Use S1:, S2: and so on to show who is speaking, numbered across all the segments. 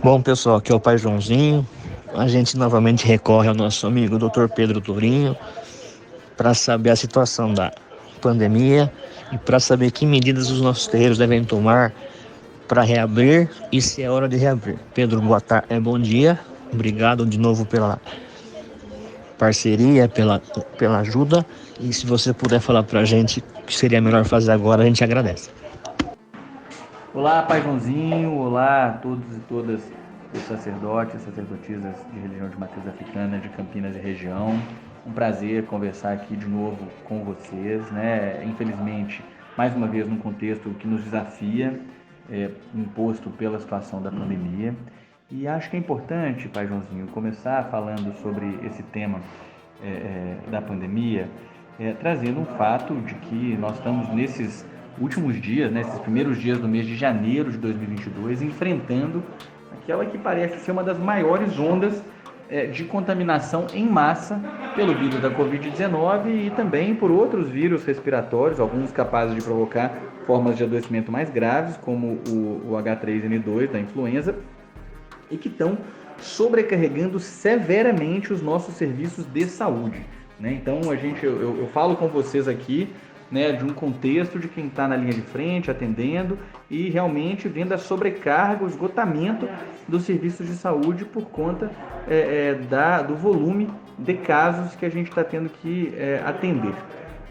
S1: Bom, pessoal, aqui é o Pai Joãozinho. A gente novamente recorre ao nosso amigo Dr. Pedro Tourinho para saber a situação da pandemia e para saber que medidas os nossos terreiros devem tomar para reabrir e se é hora de reabrir. Pedro, boa tarde, bom dia. Obrigado de novo pela parceria, pela ajuda. E se você puder falar para a gente o que seria melhor fazer agora, a gente agradece.
S2: Olá, Pai Joãozinho, olá a todos e todas os sacerdotes e sacerdotisas de religião de matriz africana de Campinas e região. Um prazer conversar aqui de novo com vocês, né? Infelizmente, mais uma vez num contexto que nos desafia, imposto pela situação da pandemia. E acho que é importante, Pai Joãozinho, começar falando sobre esse tema da pandemia, trazendo um fato de que nós estamos nesses últimos dias, nesses primeiros dias do mês de janeiro de 2022, enfrentando aquela que parece ser uma das maiores ondas de contaminação em massa pelo vírus da Covid-19 e também por outros vírus respiratórios, alguns capazes de provocar formas de adoecimento mais graves, como o H3N2 da influenza, e que estão sobrecarregando severamente os nossos serviços de saúde, né? Então, eu falo com vocês aqui, né, de um contexto de quem está na linha de frente, atendendo e realmente vendo a sobrecarga, o esgotamento dos serviços de saúde por conta do volume de casos que a gente está tendo que atender.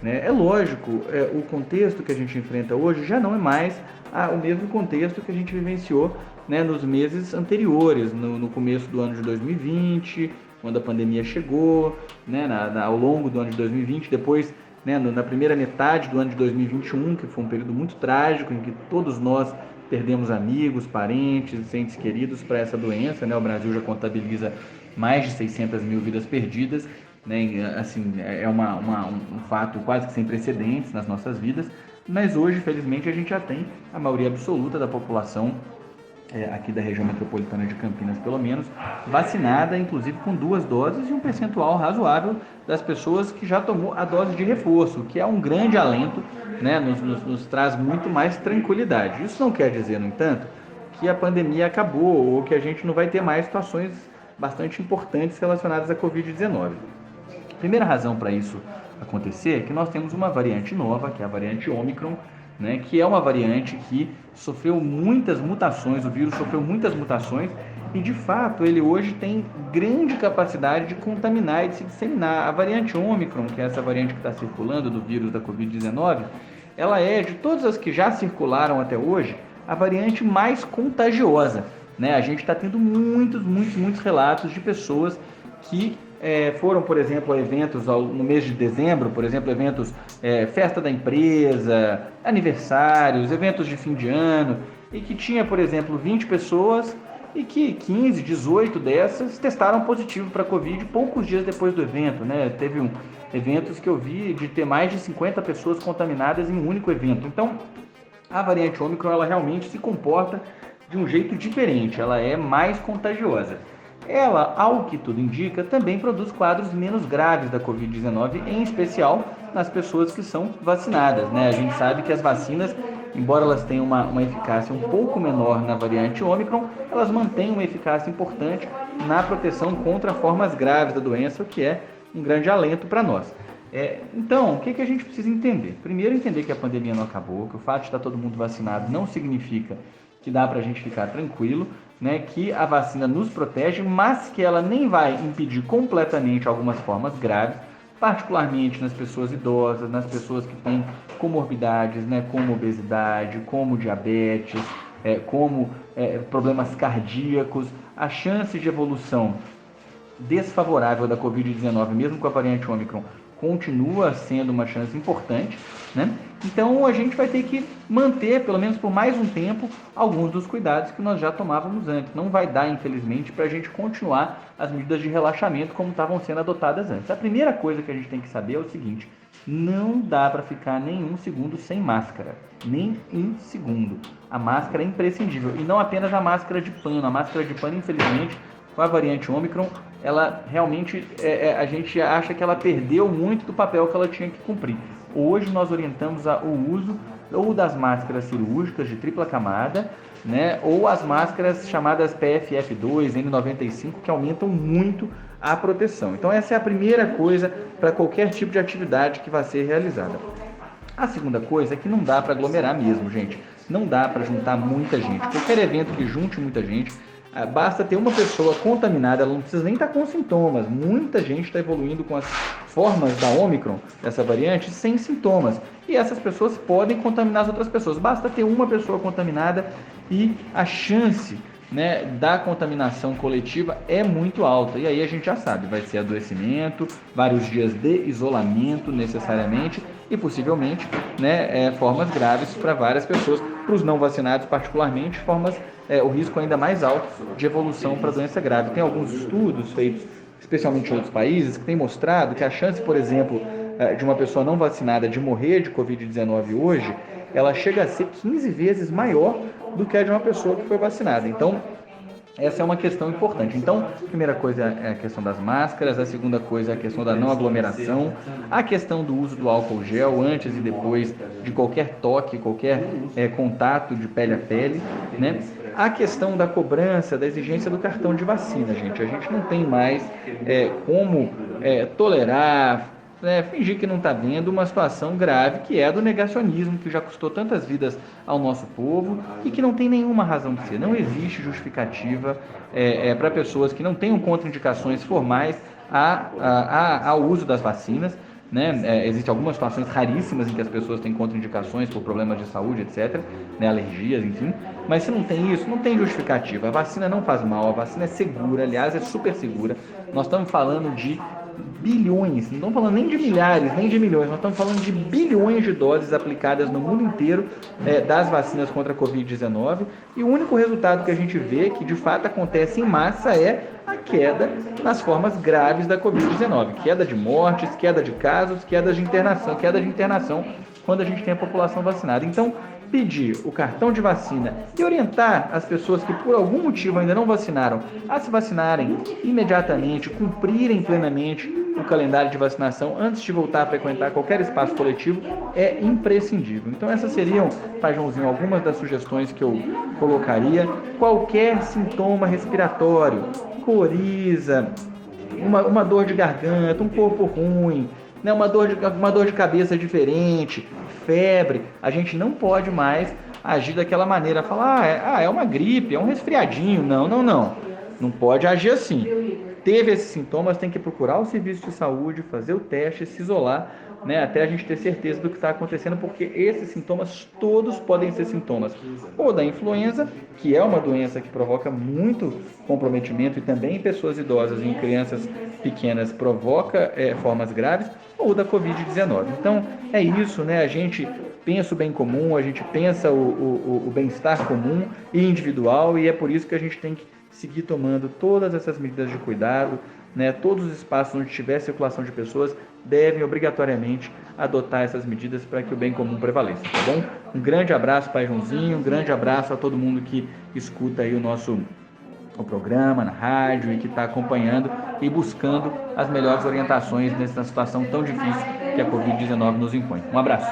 S2: Né? É lógico, o contexto que a gente enfrenta hoje já não é mais o mesmo contexto que a gente vivenciou, né, nos meses anteriores, no começo do ano de 2020, quando a pandemia chegou, né, ao longo do ano de 2020, depois, né, na primeira metade do ano de 2021, que foi um período muito trágico, em que todos nós perdemos amigos, parentes, entes queridos para essa doença, né? O Brasil já contabiliza mais de 600 mil vidas perdidas, né? Assim, é um fato quase que sem precedentes nas nossas vidas, mas hoje, felizmente, a gente já tem a maioria absoluta da população aqui da região metropolitana de Campinas, pelo menos, vacinada, inclusive com 2 doses e um percentual razoável das pessoas que já tomou a dose de reforço, que é um grande alento, né? Nos traz muito mais tranquilidade. Isso não quer dizer, no entanto, que a pandemia acabou ou que a gente não vai ter mais situações bastante importantes relacionadas à Covid-19. A primeira razão para isso acontecer é que nós temos uma variante nova, que é a variante Ômicron, né, que é uma variante que sofreu muitas mutações, o vírus sofreu muitas mutações e, de fato, ele hoje tem grande capacidade de contaminar e de se disseminar. A variante Ômicron, que é essa variante que está circulando do vírus da Covid-19, ela é, de todas as que já circularam até hoje, a variante mais contagiosa. Né? A gente está tendo muitos relatos de pessoas que foram, por exemplo, a eventos no mês de dezembro, por exemplo, eventos, festa da empresa, aniversários, eventos de fim de ano, e que tinha, por exemplo, 20 pessoas e que 15, 18 dessas testaram positivo para Covid poucos dias depois do evento. Né? Teve eventos que eu vi de ter mais de 50 pessoas contaminadas em um único evento. Então, a variante Ômicron, ela realmente se comporta de um jeito diferente, ela é mais contagiosa. Ela, ao que tudo indica, também produz quadros menos graves da Covid-19, em especial nas pessoas que são vacinadas. Né? A gente sabe que as vacinas, embora elas tenham uma eficácia um pouco menor na variante Ômicron, elas mantêm uma eficácia importante na proteção contra formas graves da doença, o que é um grande alento para nós. Então, o que a gente precisa entender? Primeiro, entender que a pandemia não acabou, que o fato de estar todo mundo vacinado não significa que dá para a gente ficar tranquilo, né, que a vacina nos protege, mas que ela nem vai impedir completamente algumas formas graves, particularmente nas pessoas idosas, nas pessoas que têm comorbidades, né, como obesidade, como diabetes, como problemas cardíacos. A chance de evolução desfavorável da Covid-19, mesmo com a variante Ômicron, continua sendo uma chance importante, né? Então a gente vai ter que manter, pelo menos por mais um tempo, alguns dos cuidados que nós já tomávamos antes. Não vai dar, infelizmente, para a gente continuar as medidas de relaxamento como estavam sendo adotadas antes. A primeira coisa que a gente tem que saber é o seguinte: não dá para ficar nem um segundo sem máscara, nem um segundo. A máscara é imprescindível, e não apenas a máscara de pano. A máscara de pano, infelizmente, com a variante Ômicron, ela realmente, a gente acha que ela perdeu muito do papel que ela tinha que cumprir. Hoje nós orientamos o uso ou das máscaras cirúrgicas de tripla camada, né, ou as máscaras chamadas PFF2, N95, que aumentam muito a proteção. Então essa é a primeira coisa para qualquer tipo de atividade que vai ser realizada. A segunda coisa é que não dá para aglomerar mesmo, gente. Não dá para juntar muita gente. Qualquer evento que junte muita gente, basta ter uma pessoa contaminada, ela não precisa nem estar com sintomas. Muita gente está evoluindo com as formas da Ômicron, dessa variante, sem sintomas. E essas pessoas podem contaminar as outras pessoas. Basta ter uma pessoa contaminada e a chance, né, da contaminação coletiva é muito alta. E aí a gente já sabe, vai ser adoecimento, vários dias de isolamento necessariamente e possivelmente, né, formas graves para várias pessoas. Para os não vacinados particularmente, o risco ainda mais alto de evolução para doença grave. Tem alguns estudos feitos especialmente em outros países que têm mostrado que a chance, por exemplo, de uma pessoa não vacinada de morrer de Covid-19 hoje, ela chega a ser 15 vezes maior do que a de uma pessoa que foi vacinada. Então, essa é uma questão importante. Então, a primeira coisa é a questão das máscaras, a segunda coisa é a questão da não aglomeração, a questão do uso do álcool gel antes e depois de qualquer toque, qualquer contato de pele a pele, né? A questão da cobrança, da exigência do cartão de vacina, gente. A gente não tem mais como tolerar, fingir que não está vendo uma situação grave que é a do negacionismo, que já custou tantas vidas ao nosso povo e que não tem nenhuma razão de ser. Não existe justificativa para pessoas que não tenham contraindicações formais ao uso das vacinas. Né? Existem algumas situações raríssimas em que as pessoas têm contraindicações por problemas de saúde, etc., né? Alergias, enfim. Mas se não tem isso, não tem justificativa. A vacina não faz mal, a vacina é segura, aliás, é super segura. Nós estamos falando de bilhões, não estamos falando nem de milhares, nem de milhões, nós estamos falando de bilhões de doses aplicadas no mundo inteiro das vacinas contra a Covid-19, e o único resultado que a gente vê que de fato acontece em massa é a queda nas formas graves da Covid-19, queda de mortes, queda de casos, queda de internação quando a gente tem a população vacinada. Então, pedir o cartão de vacina e orientar as pessoas que por algum motivo ainda não vacinaram a se vacinarem imediatamente, cumprirem plenamente o calendário de vacinação antes de voltar a frequentar qualquer espaço coletivo é imprescindível. Então essas seriam, Pai Joãozinho, algumas das sugestões que eu colocaria. Qualquer sintoma respiratório, coriza, uma dor de garganta, um corpo ruim, né, uma dor de cabeça diferente, febre, a gente não pode mais agir daquela maneira, falar, é uma gripe, é um resfriadinho. Não pode agir assim. Teve esses sintomas, tem que procurar o serviço de saúde, fazer o teste, se isolar, né, até a gente ter certeza do que está acontecendo, porque esses sintomas todos podem ser sintomas ou da influenza, que é uma doença que provoca muito comprometimento e também em pessoas idosas e em crianças pequenas provoca formas graves, ou da Covid-19. Então é isso, né? A gente pensa o bem comum, a gente pensa o bem-estar comum e individual, e é por isso que a gente tem que seguir tomando todas essas medidas de cuidado, né? Todos os espaços onde tiver circulação de pessoas devem obrigatoriamente adotar essas medidas para que o bem comum prevaleça, tá bom? Um grande abraço, Pai Joãozinho, um grande abraço a todo mundo que escuta aí o programa na rádio e que está acompanhando e buscando as melhores orientações nessa situação tão difícil que a Covid-19 nos impõe. Um abraço.